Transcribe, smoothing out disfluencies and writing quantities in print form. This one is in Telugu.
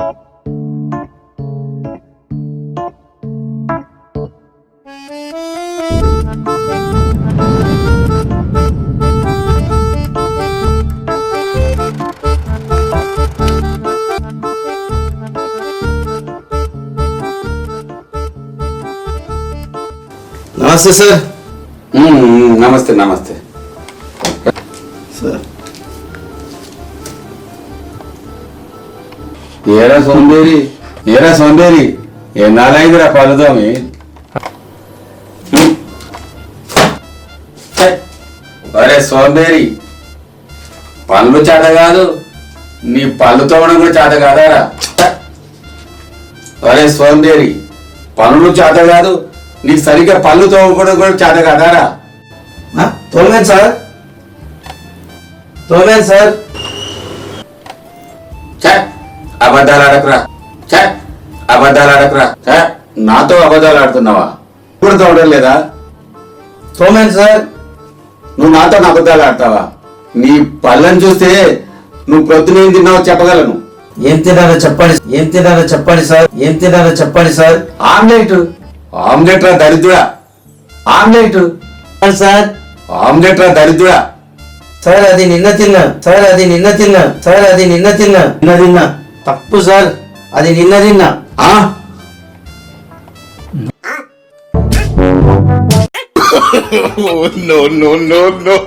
నమస్తే సార్. నమస్తే నమస్తే సార్ ఏరా సోంబేరి ఎన్నాళ్ళైందిరా పలుదోమి. అరే సోంబేరి, పళ్ళు చేత కాదు, నీ పళ్ళు తోవడం కూడా చేత కాదారా? అరే సోంబేరి, పనులు చేత కాదు, నీకు సరిగ్గా పళ్ళు తోవడం కూడా చేత కాదారా? తోమేను సార్. అబద్ధాలు ఆడకురా. నాతో అబద్ధాలు ఆడుతున్నావా? ఇప్పుడు తోవడం లేదా? తోమేను సార్. నువ్వు నాతో అబద్ధాలు ఆడతావా? నీ పళ్ళని చూస్తే నువ్వు పొద్దున ఏం తిన్నావో చెప్పగలను. ఏం తినాలో చెప్పండి సార్. ఆమ్లెట్ రా దరిద్రుడా. సార్ సార్ అది నిన్న తిన్నా. తప్పు సార్, అది నిన్న తిన్నా. no.